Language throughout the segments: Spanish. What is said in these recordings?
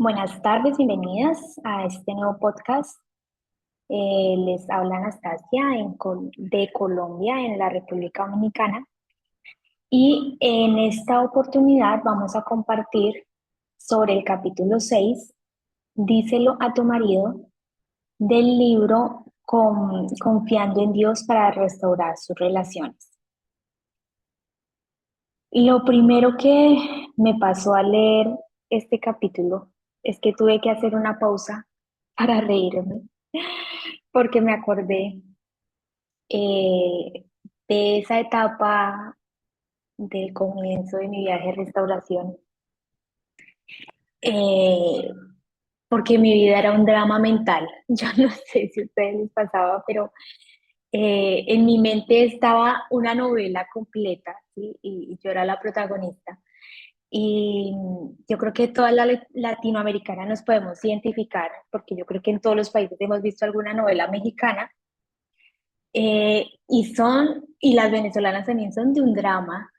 Buenas tardes, bienvenidas a este nuevo podcast. Les habla Anastasia de Colombia, en la República Dominicana. Y en esta oportunidad vamos a compartir sobre el capítulo 6, Díselo a tu marido, del libro Confiando en Dios para restaurar sus relaciones. Lo primero que me pasó al leer este capítulo es que tuve que hacer una pausa para reírme, porque me acordé de esa etapa del comienzo de mi viaje de restauración, eh, porque mi vida era un drama mental. Yo no sé si a ustedes les pasaba, pero en mi mente estaba una novela completa, ¿sí? Y yo era la protagonista. Y yo creo que toda la latinoamericana nos podemos identificar, porque yo creo que en todos los países hemos visto alguna novela mexicana, y las venezolanas también son de un drama,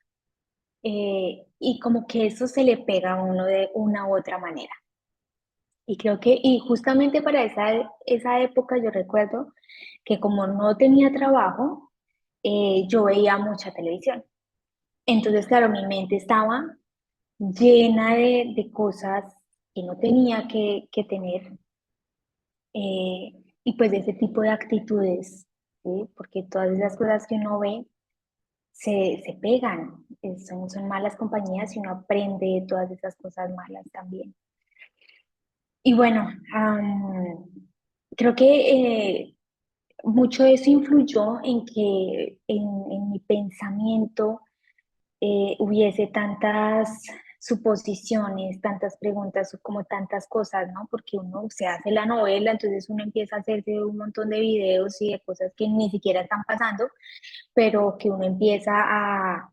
y como que eso se le pega a uno de una u otra manera. Y creo que, y justamente para esa época yo recuerdo que como no tenía trabajo, yo veía mucha televisión. Entonces, claro, mi mente estaba llena de cosas que no tenía que tener, y pues de ese tipo de actitudes, ¿sí? Porque todas esas cosas que uno ve se pegan, son malas compañías y uno aprende de todas esas cosas malas también. Y bueno, creo que mucho de eso influyó en que en mi pensamiento hubiese tantas suposiciones, tantas preguntas, como tantas cosas, ¿no? Porque uno se hace la novela, entonces uno empieza a hacerse un montón de videos y de cosas que ni siquiera están pasando, pero que uno empieza a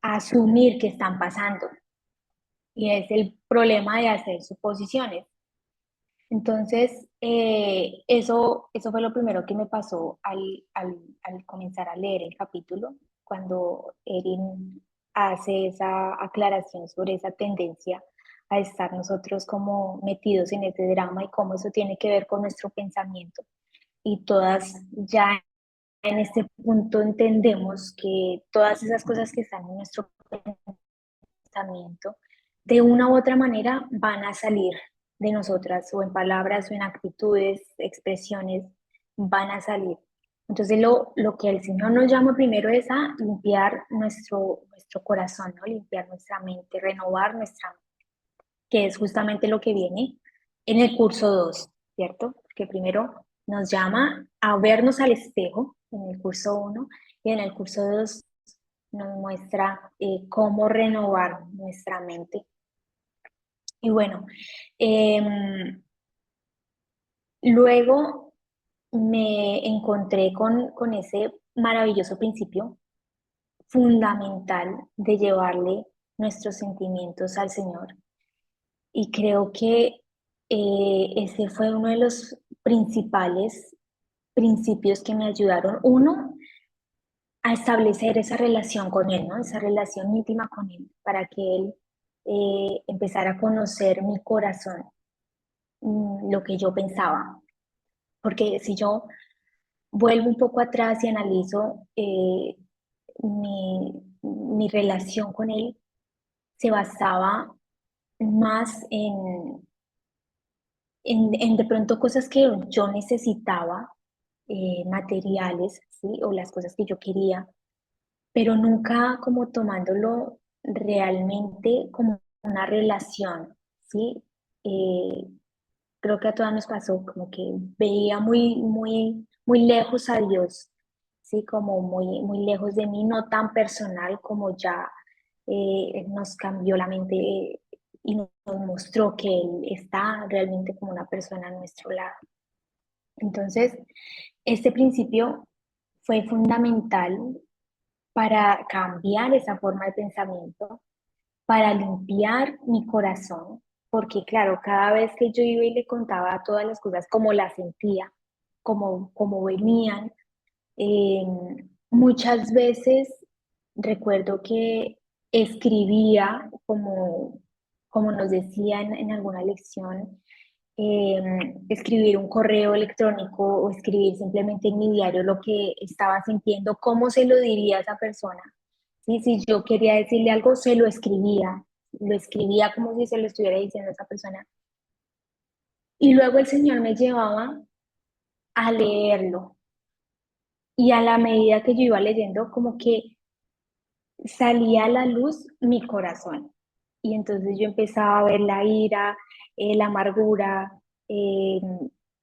asumir que están pasando. Y es el problema de hacer suposiciones. Entonces, eso fue lo primero que me pasó al comenzar a leer el capítulo, cuando Erin hace esa aclaración sobre esa tendencia a estar nosotros como metidos en este drama y cómo eso tiene que ver con nuestro pensamiento. Y todas ya en este punto entendemos que todas esas cosas que están en nuestro pensamiento, de una u otra manera van a salir de nosotras, o en palabras, o en actitudes, expresiones, van a salir. Entonces lo que el Señor nos llama primero es a limpiar nuestro corazón, ¿no? Limpiar nuestra mente, renovar nuestra mente, que es justamente lo que viene en el curso 2, ¿cierto? Que primero nos llama a vernos al espejo en el curso 1, y en el curso 2 nos muestra cómo renovar nuestra mente. Y bueno, em, luego me encontré con ese maravilloso principio fundamental de llevarle nuestros sentimientos al Señor. Y creo que ese fue uno de los principales principios que me ayudaron, uno, a establecer esa relación con Él, ¿no? Esa relación íntima con Él, para que Él empezara a conocer mi corazón, lo que yo pensaba. Porque si yo vuelvo un poco atrás y analizo mi relación con Él, se basaba más en de pronto cosas que yo necesitaba, materiales, ¿sí? O las cosas que yo quería, pero nunca como tomándolo realmente como una relación, ¿sí? Eh, Creo que a todas nos pasó, como que veía muy lejos a Dios, ¿sí? Como muy lejos de mí, no tan personal como ya nos cambió la mente, y nos mostró que Él está realmente como una persona a nuestro lado. Entonces, este principio fue fundamental para cambiar esa forma de pensamiento, para limpiar mi corazón, porque claro, cada vez que yo iba y le contaba todas las cosas como las sentía, como venían, eh, muchas veces recuerdo que escribía como como nos decían en alguna lección, escribir un correo electrónico o escribir simplemente en mi diario lo que estaba sintiendo, cómo se lo diría a esa persona. ¿Sí? Si yo quería decirle algo, se lo escribía como si se lo estuviera diciendo a esa persona. Y luego el Señor me llevaba a leerlo. Y a la medida que yo iba leyendo, como que salía a la luz mi corazón. Y entonces yo empezaba a ver la ira, la amargura, eh,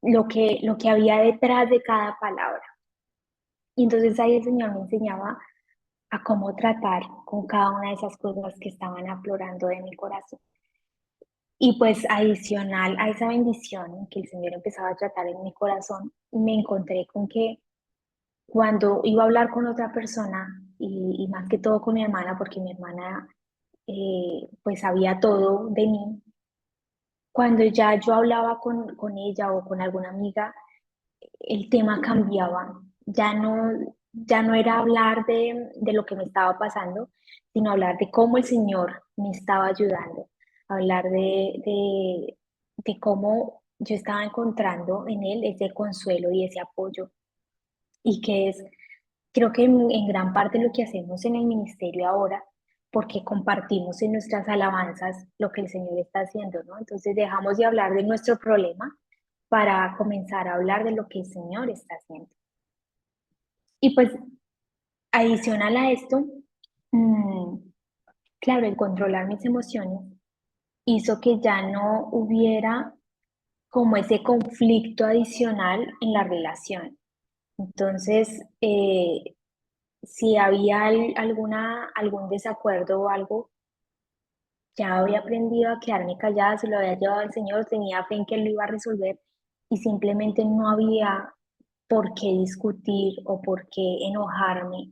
lo que había detrás de cada palabra. Y entonces ahí el Señor me enseñaba a cómo tratar con cada una de esas cosas que estaban aflorando de mi corazón. Y pues adicional a esa bendición que el Señor empezaba a tratar en mi corazón, me encontré con que cuando iba a hablar con otra persona, y más que todo con mi hermana, porque mi hermana pues sabía todo de mí, cuando ya yo hablaba con ella o con alguna amiga, el tema cambiaba. Ya no era hablar de lo que me estaba pasando, sino hablar de cómo el Señor me estaba ayudando, hablar de cómo yo estaba encontrando en Él ese consuelo y ese apoyo. Y que es, creo que en gran parte lo que hacemos en el ministerio ahora, porque compartimos en nuestras alabanzas lo que el Señor está haciendo, ¿no? Entonces dejamos de hablar de nuestro problema para comenzar a hablar de lo que el Señor está haciendo. Y pues adicional a esto, mm, claro, el controlar mis emociones hizo que ya no hubiera como ese conflicto adicional en la relación. Entonces, si había algún desacuerdo o algo, ya había aprendido a quedarme callada, se lo había llevado al Señor, tenía fe en que Él lo iba a resolver y simplemente no había por qué discutir o por qué enojarme,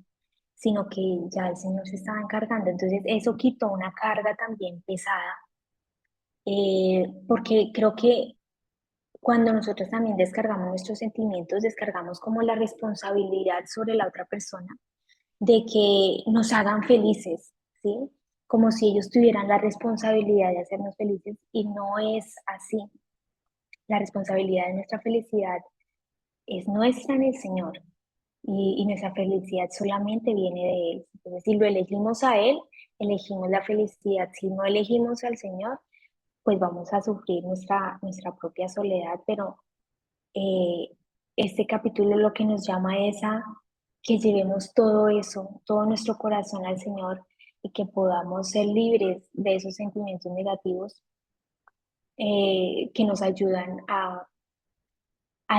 sino que ya el Señor se estaba encargando. Entonces eso quitó una carga también pesada, porque creo que cuando nosotros también descargamos nuestros sentimientos, descargamos como la responsabilidad sobre la otra persona de que nos hagan felices, ¿sí? Como si ellos tuvieran la responsabilidad de hacernos felices y no es así. La responsabilidad de nuestra felicidad es nuestra en el Señor y nuestra felicidad solamente viene de Él. Entonces, si lo elegimos a Él, elegimos la felicidad. Si no elegimos al Señor, pues vamos a sufrir nuestra propia soledad, pero eh, este capítulo lo que nos llama es a que llevemos todo eso, todo nuestro corazón al Señor y que podamos ser libres de esos sentimientos negativos que nos ayudan a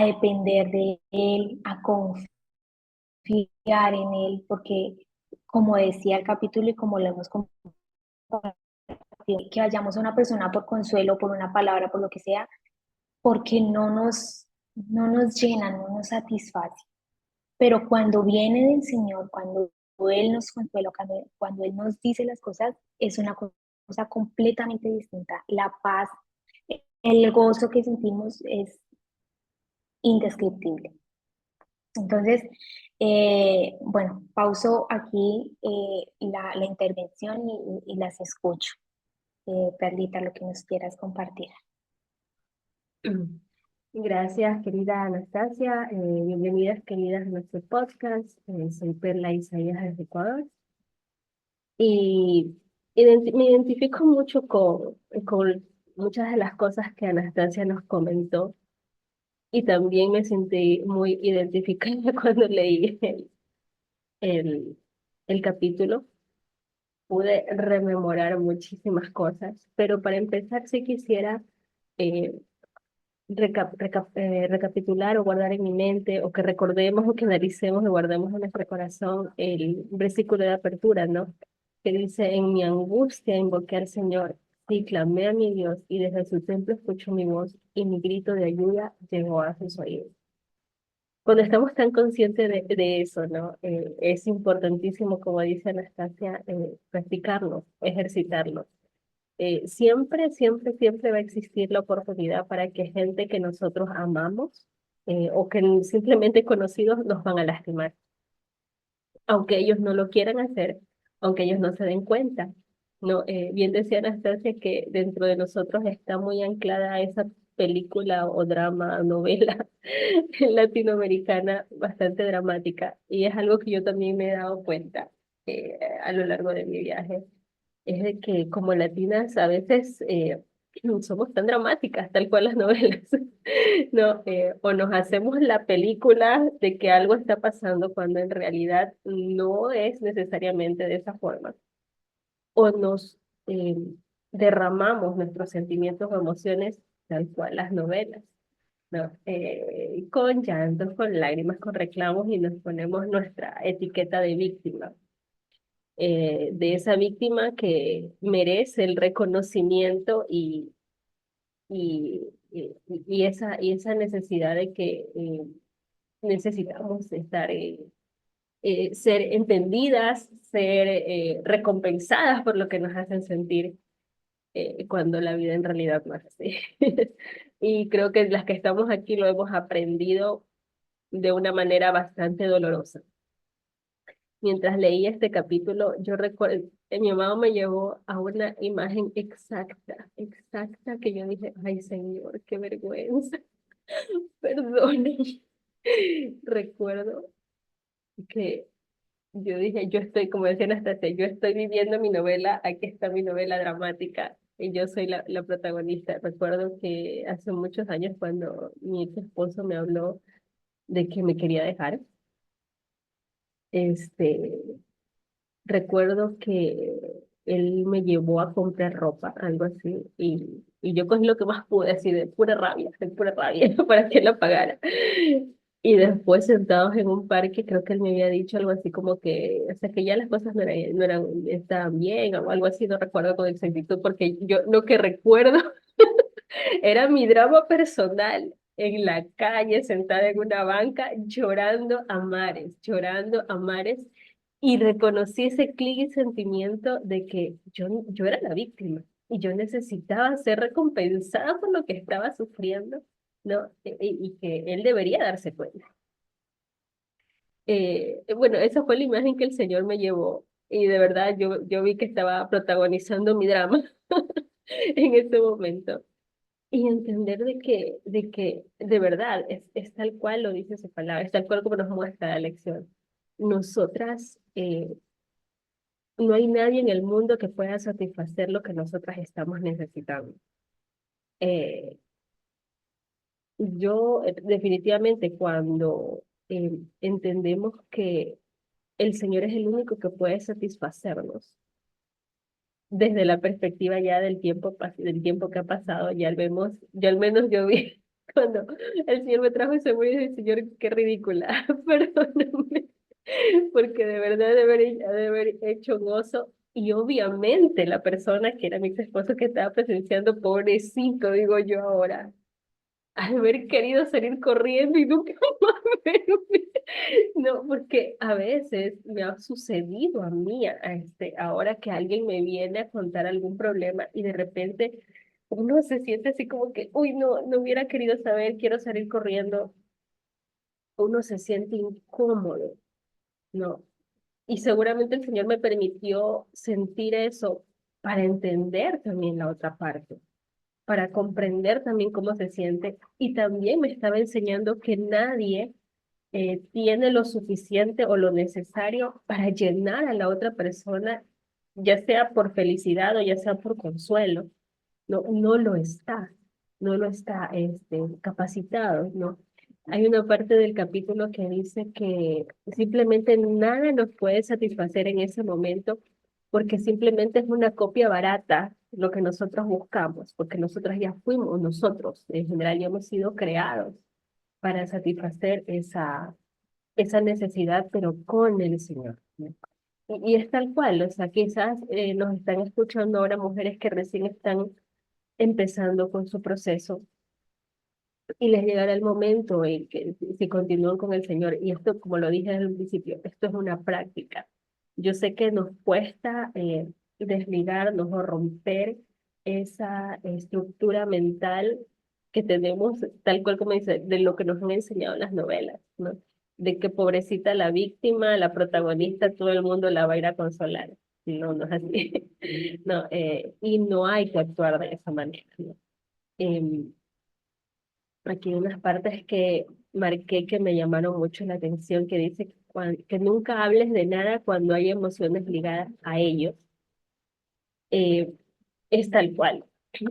depender de Él, a confiar en Él, porque como decía el capítulo y como lo hemos compartido, que vayamos a una persona por consuelo, por una palabra, por lo que sea, porque no nos llena, no nos satisface. Pero cuando viene del Señor, cuando Él nos consuela, cuando Él nos dice las cosas, es una cosa completamente distinta. La paz, el gozo que sentimos es indescriptible. Entonces, bueno, pauso aquí la intervención y las escucho. Perlita, lo que nos quieras compartir. Gracias, querida Anastasia. Bienvenidas, queridas, a nuestro podcast. Soy Perla Isaías desde Ecuador. Y me identifico mucho con muchas de las cosas que Anastasia nos comentó. Y también me sentí muy identificada cuando leí el, el capítulo. Pude rememorar muchísimas cosas, pero para empezar sí quisiera eh, recapitular o guardar en mi mente, o que recordemos o que analicemos y guardemos en nuestro corazón el versículo de apertura, ¿no? Que dice: en mi angustia invoqué al Señor, y clamé a mi Dios, y desde su templo escuchó mi voz, y mi grito de ayuda llegó a sus oídos. Cuando estamos tan conscientes de eso, ¿no? Es importantísimo, como dice Anastasia, practicarlo, ejercitarlo. Siempre va a existir la oportunidad para que gente que nosotros amamos o que simplemente conocidos nos van a lastimar, aunque ellos no lo quieran hacer, aunque ellos no se den cuenta. No, bien decía Anastasia que dentro de nosotros está muy anclada esa película o drama, novela latinoamericana bastante dramática y es algo que yo también me he dado cuenta a lo largo de mi viaje. Es de que como latinas a veces somos tan dramáticas, tal cual las novelas, ¿no? O nos hacemos la película de que algo está pasando cuando en realidad no es necesariamente de esa forma o nos eh, derramamos nuestros sentimientos o emociones tal cual las novelas, ¿no? Con llantos, con lágrimas, con reclamos y nos ponemos nuestra etiqueta de víctima, de esa víctima que merece el reconocimiento y esa necesidad de que necesitamos estar ser entendidas, ser recompensadas por lo que nos hacen sentir cuando la vida en realidad no es así. Y creo que las que estamos aquí lo hemos aprendido de una manera bastante dolorosa. Mientras leía este capítulo, yo recuerdo, mi mamá me llevó a una imagen exacta, exacta, que yo dije, ay Señor, qué vergüenza, perdóname. Recuerdo que yo dije, yo estoy, como decía Anastasia, yo estoy viviendo mi novela, aquí está mi novela dramática y yo soy la protagonista. Recuerdo que hace muchos años cuando mi ex esposo me habló de que me quería dejar, este, recuerdo que él me llevó a comprar ropa, algo así, y yo cogí lo que más pude, así de pura rabia, para que la pagara. Y después sentados en un parque, creo que él me había dicho algo así como que, o sea, que ya las cosas no eran, estaban bien o algo así, no recuerdo con exactitud, porque yo lo que recuerdo era mi drama personal en la calle, sentada en una banca, llorando a mares, y reconocí ese clic y sentimiento de que yo era la víctima y yo necesitaba ser recompensada por lo que estaba sufriendo, ¿no? Y que él debería darse cuenta. Bueno, esa fue la imagen que el Señor me llevó y de verdad yo vi que estaba protagonizando mi drama en ese momento. Y entender de que de verdad es tal cual lo dice su palabra, es tal cual como nos muestra la lección. Nosotras, no hay nadie en el mundo que pueda satisfacer lo que nosotras estamos necesitando. Eh, yo definitivamente cuando entendemos que el Señor es el único que puede satisfacernos, desde la perspectiva ya del tiempo que ha pasado, ya vemos, ya al menos yo vi cuando el Señor me trajo ese y dije, Señor, qué ridícula, perdóname, porque de verdad de haber hecho un oso, y obviamente la persona que era mi ex esposo que estaba presenciando, pobrecito, digo yo ahora, al haber querido salir corriendo y nunca más verme. No, porque a veces me ha sucedido a mí, ahora que alguien me viene a contar algún problema y de repente uno se siente así como que, uy, no, no hubiera querido saber, quiero salir corriendo. Uno se siente incómodo, ¿no? Y seguramente el Señor me permitió sentir eso para entender también la otra parte, para comprender también cómo se siente. Y también me estaba enseñando que nadie tiene lo suficiente o lo necesario para llenar a la otra persona, ya sea por felicidad o ya sea por consuelo. No, no lo está capacitado, ¿no? Hay una parte del capítulo que dice que simplemente nada nos puede satisfacer en ese momento porque simplemente es una copia barata lo que nosotros buscamos, porque nosotros ya fuimos, nosotros en general ya hemos sido creados para satisfacer esa necesidad, pero con el Señor, ¿no? Y es tal cual, o sea, quizás nos están escuchando ahora mujeres que recién están empezando con su proceso y les llegará el momento en que si continúan con el Señor, y esto, como lo dije desde el principio, esto es una práctica. Yo sé que nos cuesta desligarnos o romper esa estructura mental que tenemos, tal cual como dice, de lo que nos han enseñado las novelas, ¿no? De que pobrecita la víctima, la protagonista, todo el mundo la va a ir a consolar. no, no es así. No, y no hay que actuar de esa manera, ¿no? Em, Aquí hay unas partes que marqué que me llamaron mucho la atención, que dice que, que nunca hables de nada cuando hay emociones ligadas a ello. Eh, es tal cual.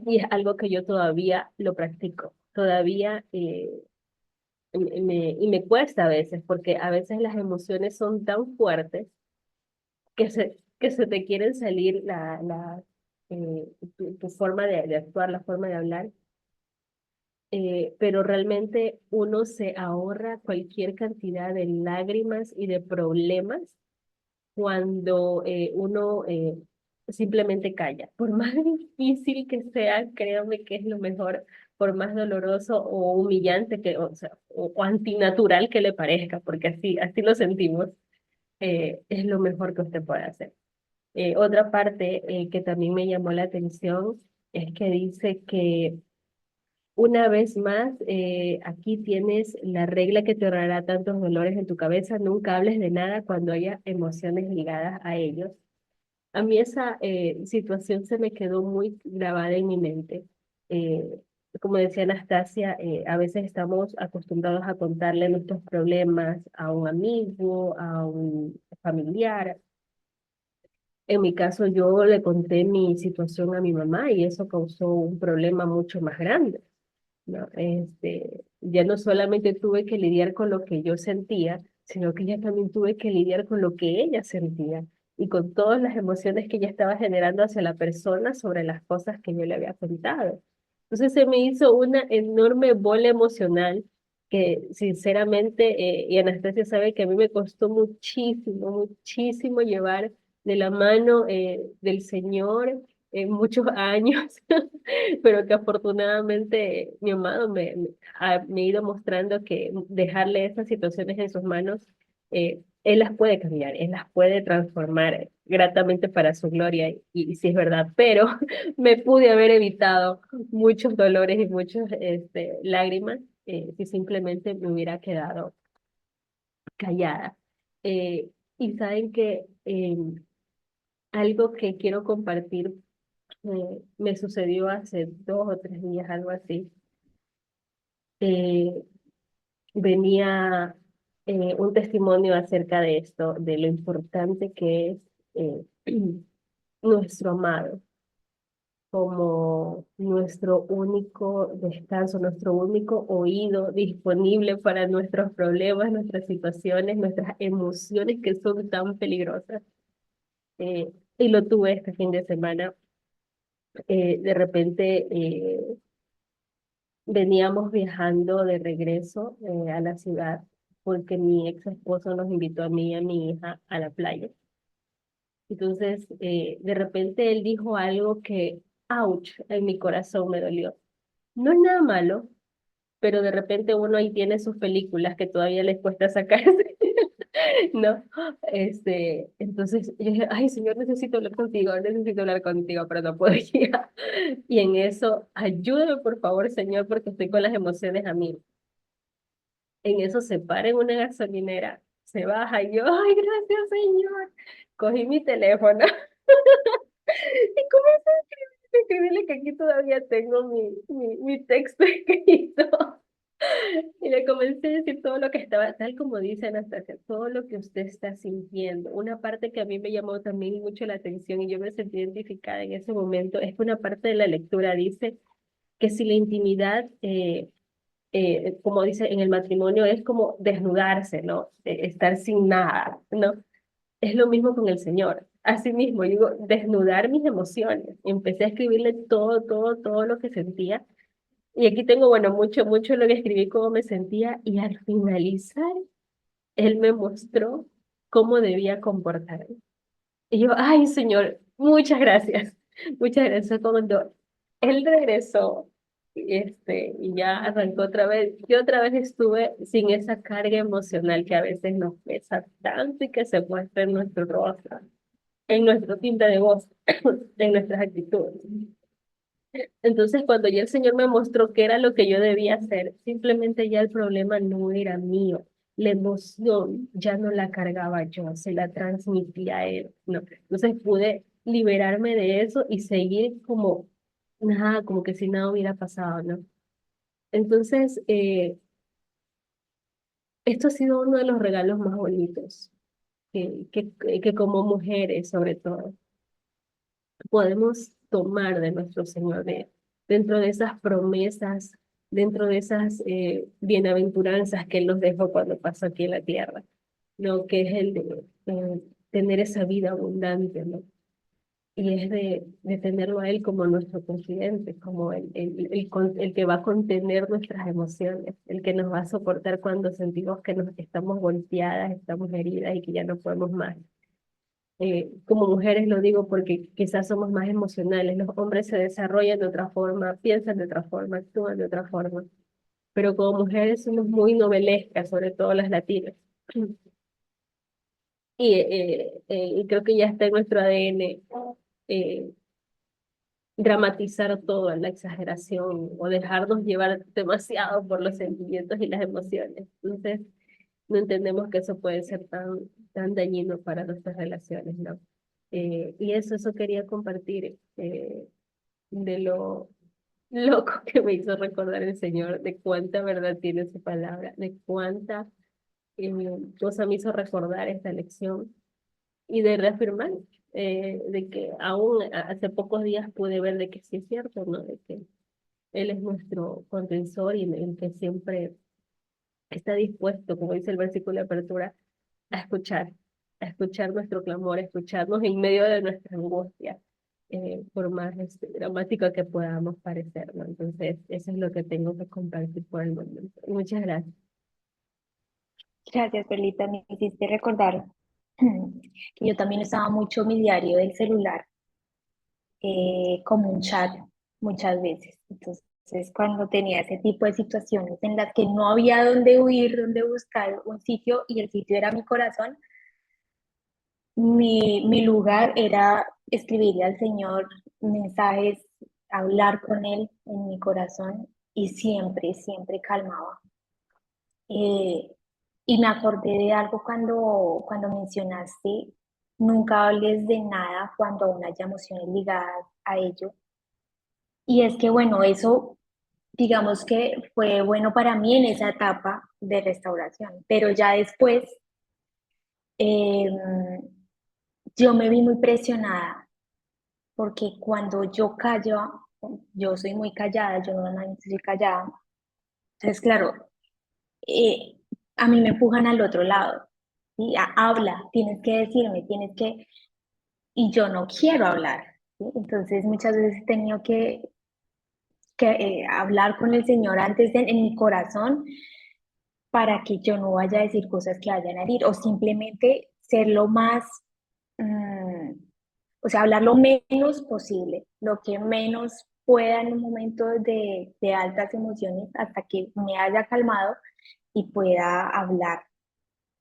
Y es algo que yo todavía lo practico. Todavía y me cuesta a veces, porque a veces las emociones son tan fuertes que se te quieren salir tu forma de actuar, la forma de hablar, pero realmente uno se ahorra cualquier cantidad de lágrimas y de problemas cuando uno simplemente calla. Por más difícil que sea, créanme que es lo mejor, por más doloroso o humillante que, o sea, o antinatural que le parezca, porque así lo sentimos, es lo mejor que usted puede hacer. Otra parte que también me llamó la atención es que dice que una vez más, aquí tienes la regla que te ahorrará tantos dolores en tu cabeza. Nunca hables de nada cuando haya emociones ligadas a ellos. A mí esa situación se me quedó muy grabada en mi mente. Eh, Como decía Anastasia, a veces estamos acostumbrados a contarle nuestros problemas a un amigo, a un familiar. En mi caso, yo le conté mi situación a mi mamá y eso causó un problema mucho más grande, ¿no? Ya no solamente tuve que lidiar con lo que yo sentía, sino que ya también tuve que lidiar con lo que ella sentía y con todas las emociones que ella estaba generando hacia la persona sobre las cosas que yo le había contado. Entonces se me hizo una enorme bola emocional que sinceramente, y Anastasia sabe que a mí me costó muchísimo, muchísimo llevar de la mano del Señor muchos años, pero que afortunadamente mi amado me ha ido mostrando que dejarle esas situaciones en sus manos, él las puede cambiar, él las puede transformar gratamente para su gloria, y sí es verdad, pero me pude haber evitado muchos dolores y muchas lágrimas si simplemente me hubiera quedado callada. Y saben que algo que quiero compartir me sucedió hace 2 o 3 días, algo así. Eh, Venía un testimonio acerca de esto, de lo importante que es eh, nuestro amado como nuestro único descanso, nuestro único oído disponible para nuestros problemas, nuestras situaciones, nuestras emociones que son tan peligrosas. Y lo tuve este fin de semana. De repente veníamos viajando de regreso a la ciudad porque mi ex esposo nos invitó a mí y a mi hija a la playa. Entonces, de repente él dijo algo que, ouch, en mi corazón me dolió. No es nada malo, pero de repente uno ahí tiene sus películas que todavía les cuesta sacarse, ¿no? Entonces yo dije, ay, Señor, necesito hablar contigo, pero no puedo llegar. Y en eso, ayúdame por favor, Señor, porque estoy con las emociones a mí. En eso se para en una gasolinera, se baja y yo, ay, gracias, Señor. Cogí mi teléfono y comencé a escribirle que aquí todavía tengo mi texto escrito. Y le comencé a decir todo lo que estaba, tal como dice Anastasia, todo lo que usted está sintiendo. Una parte que a mí me llamó también mucho la atención y yo me sentí identificada en ese momento es que una parte de la lectura dice que si la intimidad, como dice en el matrimonio, es como desnudarse, ¿no? Estar sin nada, ¿no? Es lo mismo con el Señor. Asimismo, digo, desnudar mis emociones. Empecé a escribirle todo, todo, todo lo que sentía y aquí tengo, bueno, mucho, mucho lo que escribí, cómo me sentía, y al finalizar, él me mostró cómo debía comportarme. Y yo, ay, señor, muchas gracias. Muchas gracias. Cuando él regresó, y ya arrancó otra vez, yo otra vez estuve sin esa carga emocional que a veces nos pesa tanto y que se muestra en nuestro rostro, en nuestro tinta de voz, en nuestras actitudes. Entonces, cuando ya el Señor me mostró qué era lo que yo debía hacer, simplemente ya el problema no era mío. la emoción ya no la cargaba yo, se la transmitía a él, ¿no? Entonces pude liberarme de eso y seguir como nada, como que si nada hubiera pasado, ¿no? Entonces, esto ha sido uno de los regalos más bonitos que como mujeres, sobre todo, podemos tomar de nuestro Señor, dentro de esas promesas, dentro de esas bienaventuranzas que Él nos dejó cuando pasó aquí en la tierra, lo que es el de tener esa vida abundante, ¿no? Y es de tenerlo a Él como nuestro confidente, como el que va a contener nuestras emociones, el que nos va a soportar cuando sentimos que nos estamos golpeadas, estamos heridas y que ya no podemos más. Como mujeres lo digo porque quizás somos más emocionales, los hombres se desarrollan de otra forma, piensan de otra forma, actúan de otra forma, pero como mujeres somos muy novelescas, sobre todo las latinas. Y creo que ya está en nuestro ADN eh, dramatizar todo en la exageración o dejarnos llevar demasiado por los sentimientos y las emociones. Entonces, no entendemos que eso puede ser tan dañino para nuestras relaciones, ¿no? Y eso quería compartir de lo loco que me hizo recordar el Señor, de cuánta verdad tiene su palabra, de cuánta eh, cosa me hizo recordar esta lección y de reafirmar de que aún hace pocos días pude ver de que sí es cierto, ¿no? De que Él es nuestro contención y el que siempre está dispuesto, como dice el versículo de apertura, a escuchar, a escuchar nuestro clamor, a escucharnos en medio de nuestra angustia, por más dramático que podamos parecer, ¿no? Entonces, eso es lo que tengo que compartir por el momento. Muchas gracias. Gracias, Perlita, me hiciste recordar que yo también usaba mucho mi diario del celular como un chat muchas veces. Entonces, cuando tenía ese tipo de situaciones en las que no había dónde huir, dónde buscar un sitio y el sitio era mi corazón, mi lugar era escribirle al Señor mensajes, hablar con Él en mi corazón y siempre, siempre calmaba. Eh, y me acordé de algo cuando mencionaste, nunca hables de nada cuando aún haya emociones ligadas a ello. Y es que, bueno, eso, digamos que fue bueno para mí en esa etapa de restauración, pero ya después eh, yo me vi muy presionada, porque cuando yo callo, yo soy muy callada, yo normalmente soy callada, entonces, claro, eh, a mí me empujan al otro lado, ¿sí? Habla, tienes que decirme, tienes que, y yo no quiero hablar, ¿sí? Entonces muchas veces he tenido que hablar con el Señor antes en mi corazón para que yo no vaya a decir cosas que vayan a herir o simplemente ser lo más, mm, o sea, hablar lo menos posible, lo que menos pueda en un momento de altas emociones hasta que me haya calmado y pueda hablar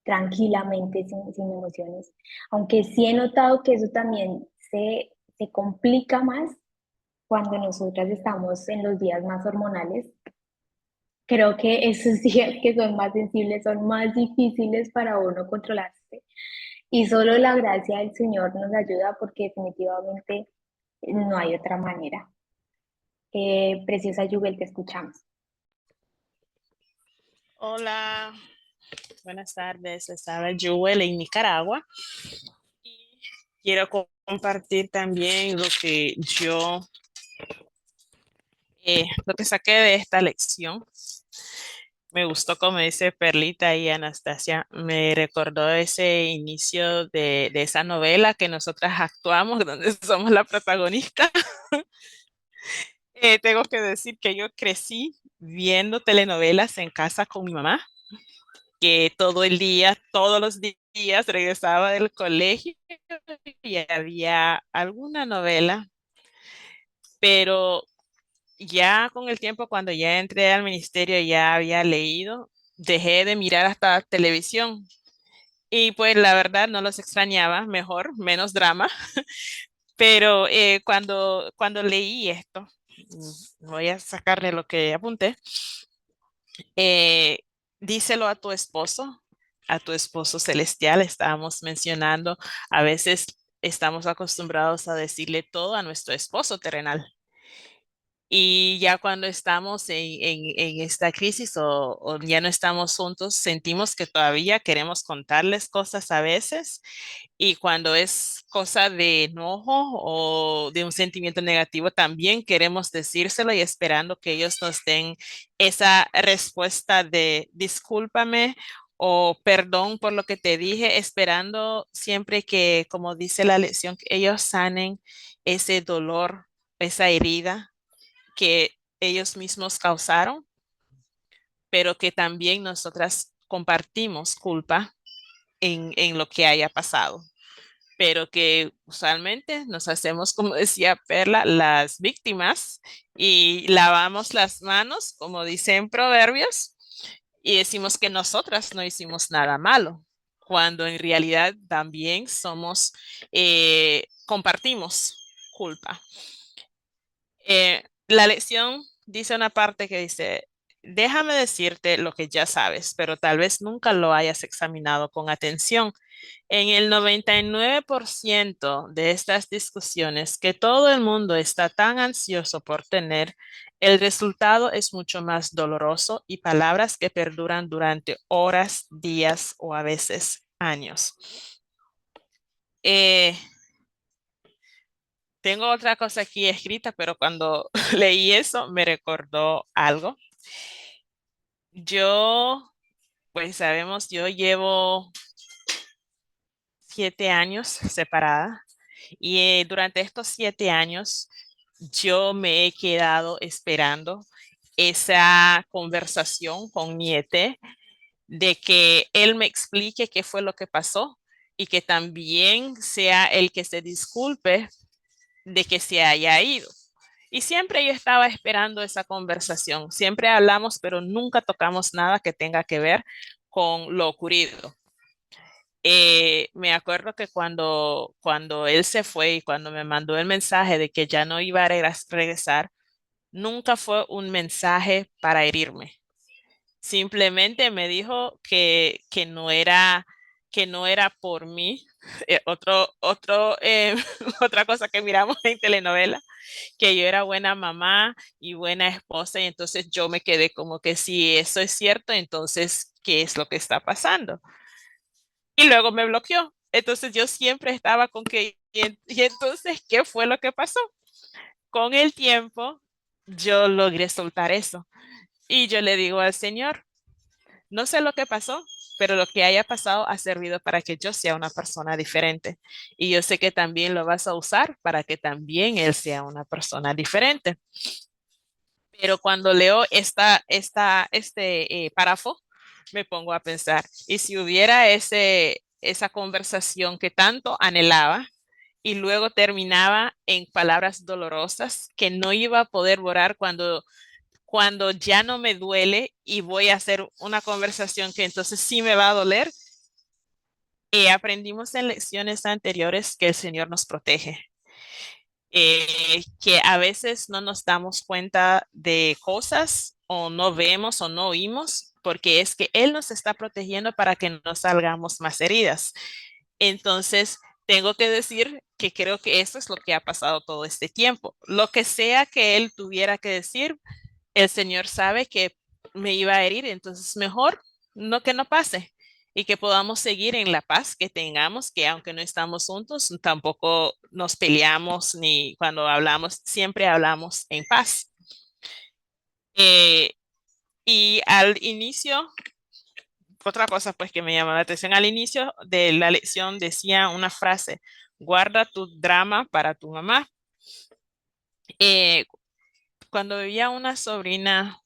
tranquilamente, sin emociones. Aunque sí he notado que eso también se complica más cuando nosotras estamos en los días más hormonales. Creo que esos días que son más sensibles son más difíciles para uno controlarse. Y solo la gracia del Señor nos ayuda porque definitivamente no hay otra manera. Preciosa Yubel, te escuchamos. Hola, buenas tardes. Les habla Jewel en Nicaragua. Y quiero compartir también lo que saqué de esta lección. Me gustó como dice Perlita y Anastasia, me recordó ese inicio de esa novela que nosotras actuamos, donde somos la protagonista. Tengo que decir que yo crecí viendo telenovelas en casa con mi mamá, que todo el día, todos los días regresaba del colegio y había alguna novela, pero ya con el tiempo, cuando ya entré al ministerio, ya había leído, dejé de mirar hasta televisión. Y pues la verdad no los extrañaba, mejor, menos drama, pero cuando leí esto, voy a sacarle lo que apunté, eh, díselo a tu esposo, a tu esposo celestial. Estábamos mencionando, a veces estamos acostumbrados a decirle todo a nuestro esposo terrenal. Y ya cuando estamos en esta crisis o ya no estamos juntos, sentimos que todavía queremos contarles cosas a veces. Y cuando es cosa de enojo o de un sentimiento negativo, también queremos decírselo y esperando que ellos nos den esa respuesta de discúlpame o perdón por lo que te dije, esperando siempre que, como dice la lección, que ellos sanen ese dolor, esa herida que ellos mismos causaron, pero que también nosotras compartimos culpa en lo que haya pasado, pero que usualmente nos hacemos, como decía Perla, las víctimas y lavamos las manos, como dice en Proverbios, y decimos que nosotras no hicimos nada malo, cuando en realidad también compartimos culpa. La lección dice una parte que dice, déjame decirte lo que ya sabes, pero tal vez nunca lo hayas examinado con atención. En el 99% de estas discusiones que todo el mundo está tan ansioso por tener, el resultado es mucho más doloroso y palabras que perduran durante horas, días o a veces años. Eh, Tengo otra cosa aquí escrita, pero cuando leí eso me recordó algo. Yo, pues sabemos, yo llevo 7 años separada y durante estos 7 años yo me he quedado esperando esa conversación con Niete de que él me explique qué fue lo que pasó y que también sea el que se disculpe de que se haya ido. Y siempre yo estaba esperando esa conversación. Siempre hablamos, pero nunca tocamos nada que tenga que ver con lo ocurrido. Me acuerdo que cuando él se fue y cuando me mandó el mensaje de que ya no iba a regresar, nunca fue un mensaje para herirme. Simplemente me dijo que no era por mí. Otra cosa que miramos en telenovela, que yo era buena mamá y buena esposa, y entonces yo me quedé como que si eso es cierto, entonces, ¿qué es lo que está pasando? Y luego me bloqueó. Entonces yo siempre estaba con que, y entonces, ¿qué fue lo que pasó? Con el tiempo, yo logré soltar eso. Y yo le digo al Señor, no sé lo que pasó, pero lo que haya pasado ha servido para que yo sea una persona diferente. Y yo sé que también lo vas a usar para que también Él sea una persona diferente. Pero cuando leo este párrafo, me pongo a pensar, ¿y si hubiera esa conversación que tanto anhelaba y luego terminaba en palabras dolorosas que no iba a poder borrar cuando ya no me duele y voy a hacer una conversación que entonces sí me va a doler? Aprendimos en lecciones anteriores que el Señor nos protege, que a veces no nos damos cuenta de cosas o no vemos o no oímos, porque es que Él nos está protegiendo para que no salgamos más heridas. Entonces, tengo que decir que creo que eso es lo que ha pasado todo este tiempo. Lo que sea que Él tuviera que decir, el Señor sabe que me iba a herir, entonces mejor no que no pase y que podamos seguir en la paz que tengamos, que aunque no estamos juntos, tampoco nos peleamos ni cuando hablamos, siempre hablamos en paz. Eh, y al inicio, otra cosa pues que me llamó la atención, al inicio de la lección decía una frase, guarda tu drama para tu mamá. Eh, Cuando vivía una sobrina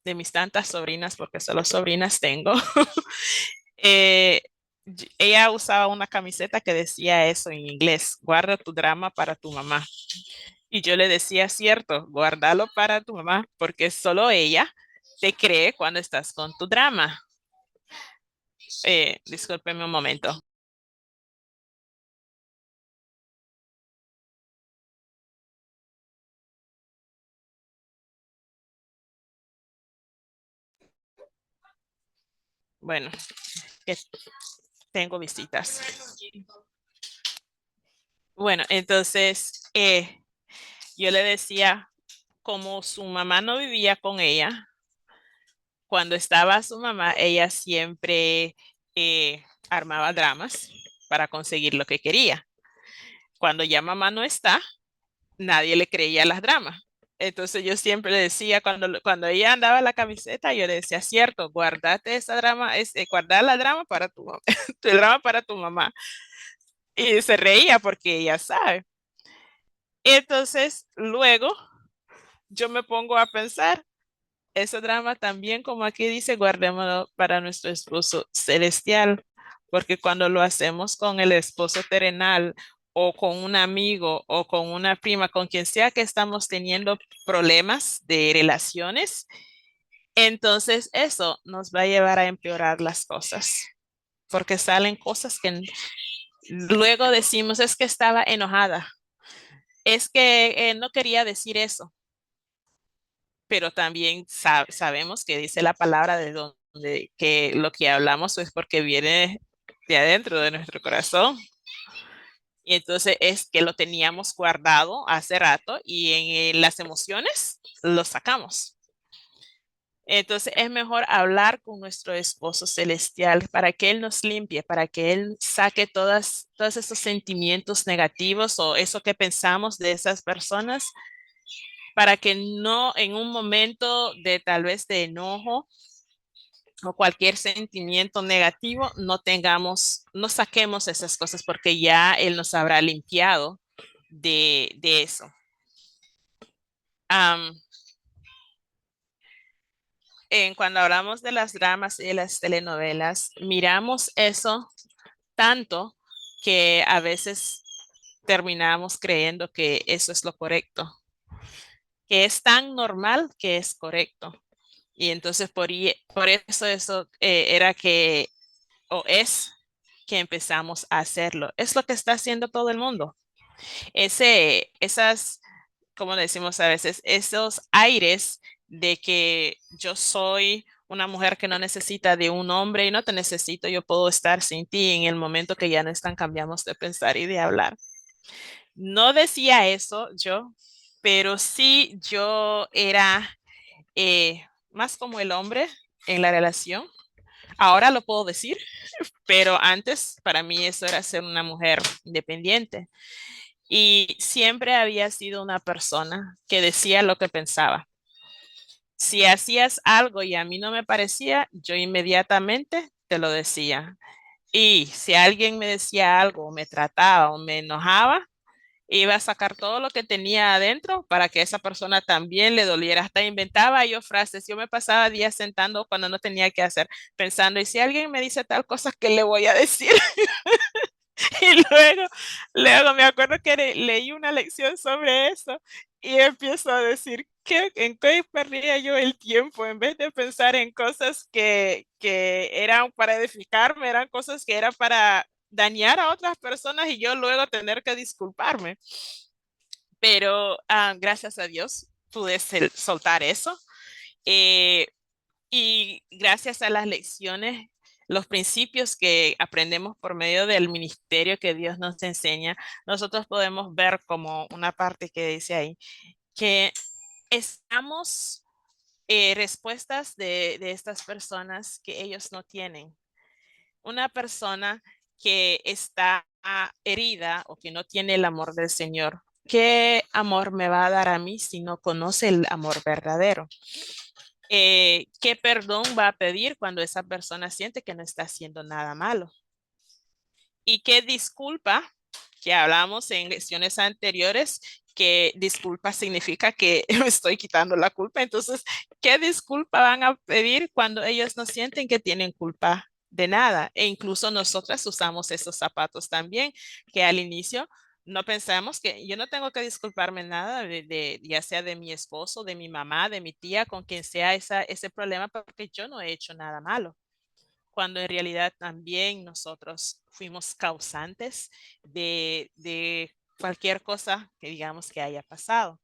de mis tantas sobrinas, porque solo sobrinas tengo, eh, ella usaba una camiseta que decía eso en inglés, guarda tu drama para tu mamá. Y yo le decía, cierto, guárdalo para tu mamá, porque solo ella te cree cuando estás con tu drama. Discúlpeme un momento. Bueno, que tengo visitas. Bueno, entonces yo le decía, como su mamá no vivía con ella, cuando estaba su mamá, ella siempre armaba dramas para conseguir lo que quería. Cuando ya mamá no está, nadie le creía las dramas. Entonces yo siempre le decía, cuando ella andaba la camiseta, yo le decía, cierto, guardate esa drama, guardar la drama para tu mamá, el drama para tu mamá. Y se reía porque ella sabe. Entonces luego yo me pongo a pensar, ese drama también, como aquí dice, guardémoslo para nuestro esposo celestial, porque cuando lo hacemos con el esposo terrenal o con un amigo o con una prima, con quien sea que estamos teniendo problemas de relaciones, entonces eso nos va a llevar a empeorar las cosas, porque salen cosas que luego decimos, es que estaba enojada, es que no quería decir eso, pero también sabemos que dice la palabra de donde que lo que hablamos es porque viene de adentro de nuestro corazón. Y entonces es que lo teníamos guardado hace rato y en las emociones lo sacamos. Entonces es mejor hablar con nuestro esposo celestial para que Él nos limpie, para que Él saque todos esos sentimientos negativos o eso que pensamos de esas personas, para que no en un momento de tal vez de enojo o cualquier sentimiento negativo, no saquemos esas cosas porque ya Él nos habrá limpiado de eso. Am, cuando hablamos de las dramas y de las telenovelas, miramos eso tanto que a veces terminamos creyendo que eso es lo correcto, que es tan normal que es correcto. Y entonces por eso era que, o es que empezamos a hacerlo. Es lo que está haciendo todo el mundo. Esas, como decimos a veces, esos aires de que yo soy una mujer que no necesita de un hombre y no te necesito, yo puedo estar sin ti en el momento que ya no están, cambiamos de pensar y de hablar. No decía eso yo, pero sí yo era más como el hombre en la relación. Ahora lo puedo decir, pero antes para mí eso era ser una mujer independiente. Y siempre había sido una persona que decía lo que pensaba. Si hacías algo y a mí no me parecía, yo inmediatamente te lo decía. Y si alguien me decía algo, o me trataba o me enojaba, iba a sacar todo lo que tenía adentro para que esa persona también le doliera. Hasta inventaba yo frases. Yo me pasaba días sentando cuando no tenía que hacer, pensando, y si alguien me dice tal cosa, ¿qué le voy a decir? Y luego me acuerdo que leí una lección sobre eso y empiezo a decir en qué perdía yo el tiempo en vez de pensar en cosas que eran para edificarme, eran cosas que eran para dañar a otras personas y yo luego tener que disculparme. Pero gracias a Dios pude soltar eso. Eh, y gracias a las lecciones, los principios que aprendemos por medio del ministerio que Dios nos enseña, nosotros podemos ver como una parte que dice ahí, que estamos respuestas de estas personas que ellos no tienen. Una persona que está herida o que no tiene el amor del Señor, ¿qué amor me va a dar a mí si no conoce el amor verdadero? ¿Qué perdón va a pedir cuando esa persona siente que no está haciendo nada malo? ¿Y qué disculpa, que hablamos en lecciones anteriores, que disculpa significa que me estoy quitando la culpa? Entonces, ¿qué disculpa van a pedir cuando ellos no sienten que tienen culpa de nada? E incluso nosotras usamos esos zapatos también, que al inicio no pensamos que yo no tengo que disculparme nada ya sea de mi esposo, de mi mamá, de mi tía, con quien sea ese problema, porque yo no he hecho nada malo, cuando en realidad también nosotros fuimos causantes de cualquier cosa que digamos que haya pasado.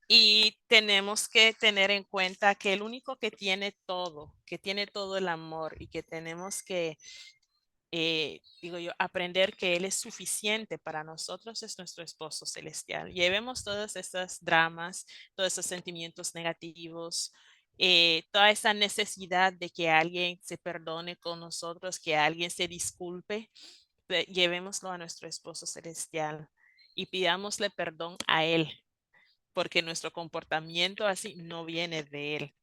Y tenemos que tener en cuenta que el único que tiene todo el amor y que tenemos que, digo yo, aprender que Él es suficiente para nosotros es nuestro esposo celestial. Llevemos todos estos dramas, todos esos sentimientos negativos, toda esa necesidad de que alguien se perdone con nosotros, que alguien se disculpe, llevémoslo a nuestro esposo celestial y pidámosle perdón a Él porque nuestro comportamiento así no viene de Él.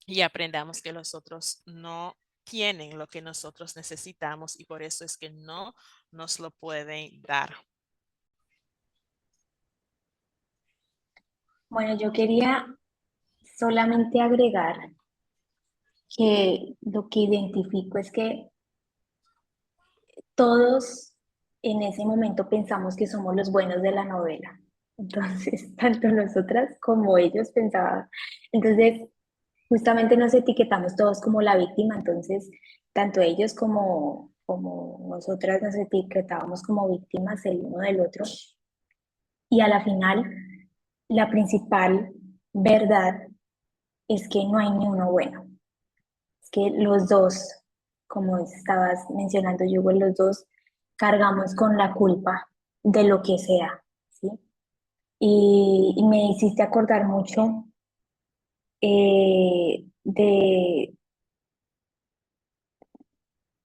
Y aprendamos que los otros no tienen lo que nosotros necesitamos y por eso es que no nos lo pueden dar. Bueno, yo quería solamente agregar que lo que identifico es que todos en ese momento pensamos que somos los buenos de la novela. Entonces, tanto nosotras como ellos pensaban. Entonces, justamente nos etiquetamos todos como la víctima. Entonces, tanto ellos como nosotras nos etiquetábamos como víctimas el uno del otro. Y a la final, la principal verdad es que no hay ni uno bueno. Es que los dos, como estabas mencionando, Yugo, los dos cargamos con la culpa de lo que sea, ¿sí? Y me hiciste acordar mucho de,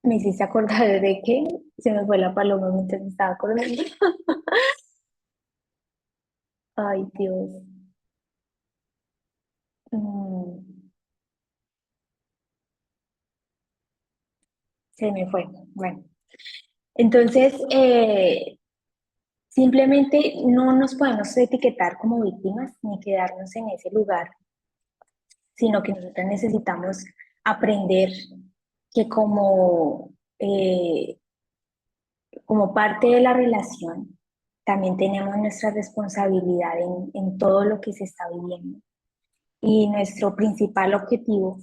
me hiciste acordar de que se me fue la paloma mientras me estaba acordando. Ay, Dios. Mm, se me fue. Bueno, entonces, simplemente no nos podemos etiquetar como víctimas ni quedarnos en ese lugar, sino que nosotros necesitamos aprender que como parte de la relación también tenemos nuestra responsabilidad en todo lo que se está viviendo. Y nuestro principal objetivo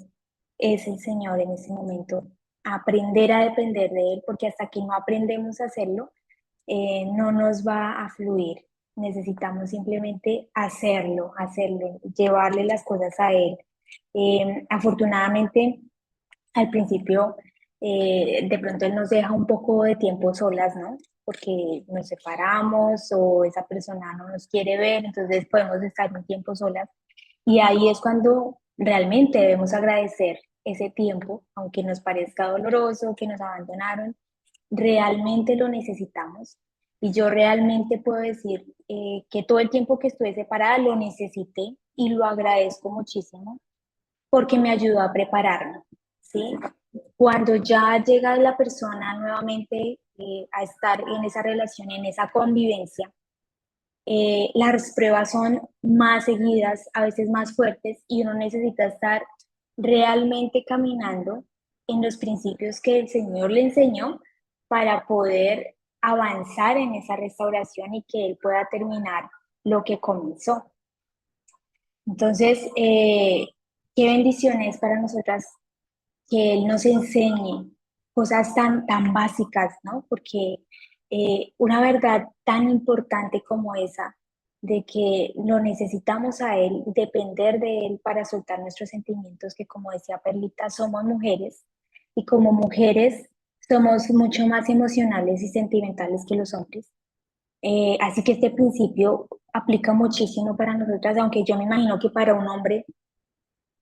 es el Señor en ese momento, aprender a depender de Él, porque hasta que no aprendemos a hacerlo, no nos va a fluir. Necesitamos simplemente hacerlo, llevarle las cosas a Él. Afortunadamente, al principio, de pronto Él nos deja un poco de tiempo solas, ¿no? Porque nos separamos o esa persona no nos quiere ver, entonces podemos estar un tiempo solas. Y ahí es cuando realmente debemos agradecer ese tiempo, aunque nos parezca doloroso, que nos abandonaron, realmente lo necesitamos. Y yo realmente puedo decir que todo el tiempo que estuve separada lo necesité y lo agradezco muchísimo porque me ayudó a prepararme, ¿sí? Cuando ya llega la persona nuevamente a estar en esa relación, en esa convivencia, las pruebas son más seguidas, a veces más fuertes, y uno necesita estar realmente caminando en los principios que el Señor le enseñó para poder avanzar en esa restauración y que Él pueda terminar lo que comenzó. Entonces, qué bendiciones para nosotras que Él nos enseñe cosas tan básicas, ¿no? Porque una verdad tan importante como esa, de que lo necesitamos a Él, depender de Él para soltar nuestros sentimientos, que como decía Perlita, somos mujeres y como mujeres somos mucho más emocionales y sentimentales que los hombres. Así que este principio aplica muchísimo para nosotras, aunque yo me imagino que para un hombre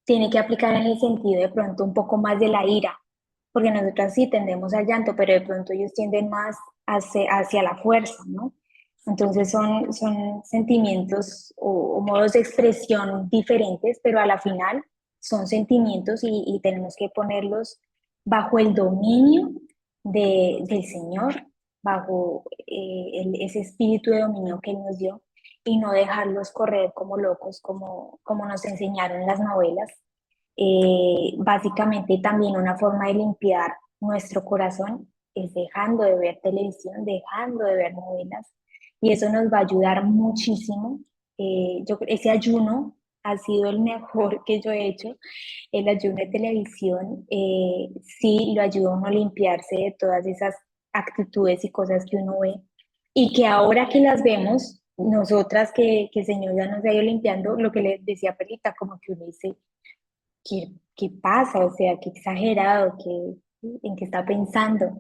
tiene que aplicar en el sentido de pronto un poco más de la ira, porque nosotras sí tendemos al llanto, pero de pronto ellos tienden más hacia la fuerza, ¿no? Entonces son sentimientos o modos de expresión diferentes, pero a la final son sentimientos y tenemos que ponerlos bajo el dominio del Señor, bajo ese espíritu de dominio que Él nos dio y no dejarlos correr como locos, como nos enseñaron las novelas. Básicamente también una forma de limpiar nuestro corazón es dejando de ver televisión, dejando de ver novelas, y eso nos va a ayudar muchísimo. Ese ayuno ha sido el mejor que yo he hecho, el ayuno de televisión. Sí lo ayuda a uno a limpiarse de todas esas actitudes y cosas que uno ve y que ahora que las vemos nosotras que el Señor ya nos ha ido limpiando, lo que le decía Perlita, como que uno dice, ¿qué pasa? O sea, qué exagerado, en qué está pensando.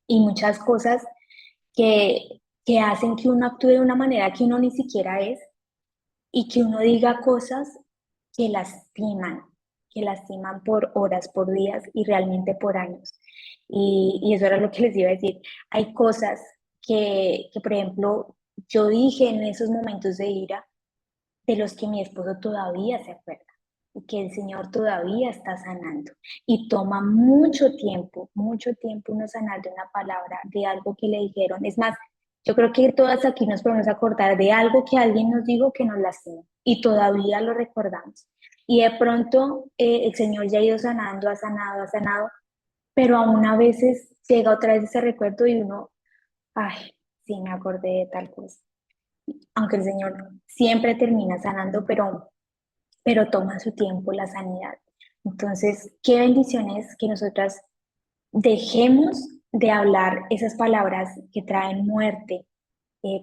Y muchas cosas que hacen que uno actúe de una manera que uno ni siquiera es y que uno diga cosas que lastiman, que lastiman por horas, por días y realmente por años. Y eso era lo que les iba a decir. Hay cosas por ejemplo, yo dije en esos momentos de ira, de los que mi esposo todavía se acuerda y que el Señor todavía está sanando. Y toma mucho tiempo uno sanar de una palabra, de algo que le dijeron. Es más, yo creo que todas aquí nos podemos acordar de algo que alguien nos dijo que nos lastimó y todavía lo recordamos. Y de pronto el Señor ya ha ido sanando, ha sanado, pero aún a veces llega otra vez ese recuerdo y uno, ay, sí me acordé de tal cosa. Aunque el Señor siempre termina sanando, pero toma su tiempo la sanidad. Entonces, qué bendiciones que nosotras dejemos de hablar esas palabras que traen muerte,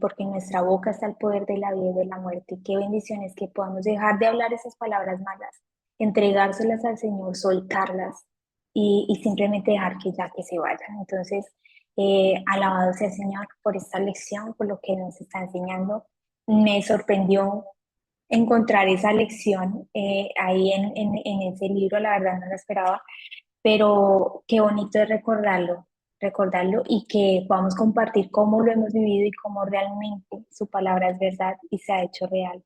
porque en nuestra boca está el poder de la vida y de la muerte. Qué bendiciones que podamos dejar de hablar esas palabras malas, entregárselas al Señor, soltarlas y simplemente dejar que se vayan. Entonces, alabado sea el Señor por esta lección, por lo que nos está enseñando. Me sorprendió encontrar esa lección ahí en ese libro, la verdad no la esperaba, pero qué bonito es recordarlo y que podamos compartir cómo lo hemos vivido y cómo realmente su palabra es verdad y se ha hecho real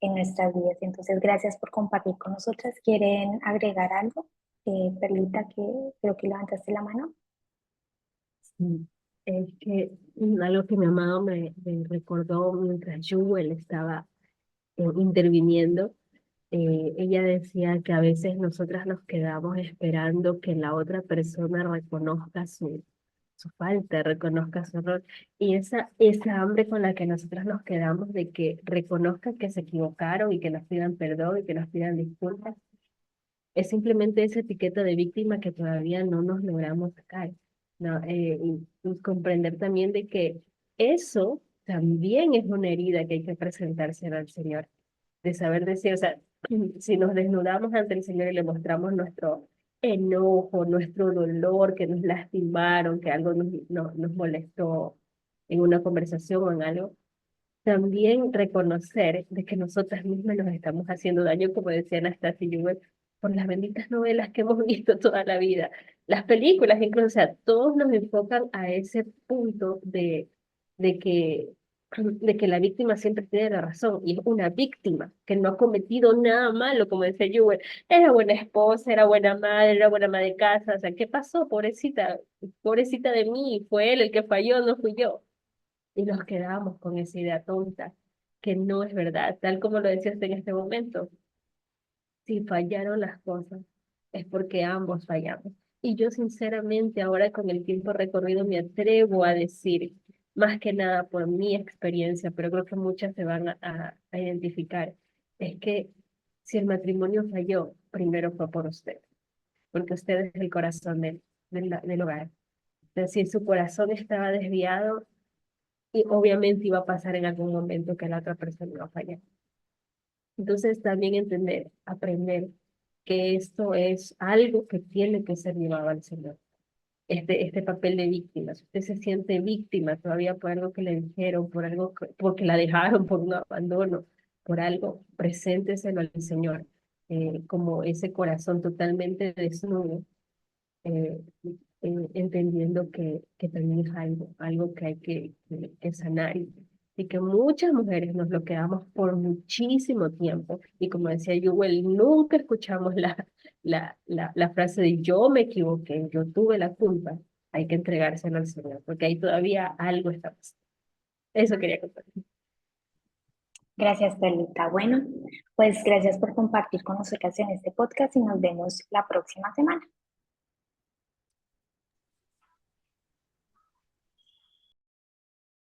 en nuestras vidas. Entonces, gracias por compartir con nosotras. ¿Quieren agregar algo? Perlita, que creo que levantaste la mano. Sí, es que algo que mi amado me recordó mientras Jewel estaba interviniendo. Ella decía que a veces nosotras nos quedamos esperando que la otra persona reconozca su falta, reconozca su error. Y esa hambre con la que nosotras nos quedamos de que reconozcan que se equivocaron y que nos pidan perdón y que nos pidan disculpas, es simplemente esa etiqueta de víctima que todavía no nos logramos sacar, ¿no? Y comprender también de que eso también es una herida que hay que presentársela al Señor, de saber decir, o sea, si nos desnudamos ante el Señor y le mostramos nuestro enojo, nuestro dolor, que nos lastimaron, que algo nos molestó en una conversación o en algo, también reconocer de que nosotras mismas nos estamos haciendo daño, como decía Anastasia Jewell, por las benditas novelas que hemos visto toda la vida, las películas incluso, o sea, todos nos enfocan a ese punto de que, de que la víctima siempre tiene la razón, y es una víctima que no ha cometido nada malo, como decía Jewell, era buena esposa, era buena ama de casa, o sea, ¿qué pasó? Pobrecita de mí, fue él el que falló, no fui yo. Y nos quedamos con esa idea tonta, que no es verdad, tal como lo decía usted en este momento. Si fallaron las cosas, es porque ambos fallamos. Y yo sinceramente ahora con el tiempo recorrido me atrevo a decir, más que nada por mi experiencia, pero creo que muchas se van a identificar, es que si el matrimonio falló, primero fue por usted, porque usted es el corazón del hogar. Entonces, si su corazón estaba desviado, y obviamente iba a pasar en algún momento que la otra persona iba a fallar. Entonces también entender, aprender que esto es algo que tiene que ser llevado al Señor. Este papel de víctima. Si usted se siente víctima todavía por algo que le dijeron, porque la dejaron, por un abandono, por algo, presénteselo al Señor, como ese corazón totalmente desnudo, eh, entendiendo que también es algo que hay que sanar y que muchas mujeres nos lo quedamos por muchísimo tiempo. Y como decía Yuwel, nunca escuchamos la frase de yo me equivoqué, yo tuve la culpa. Hay que entregárselo al Señor, porque ahí todavía algo está pasando. Eso quería contar. Gracias, Perlita. Bueno, pues gracias por compartir con nosotras en este podcast y nos vemos la próxima semana.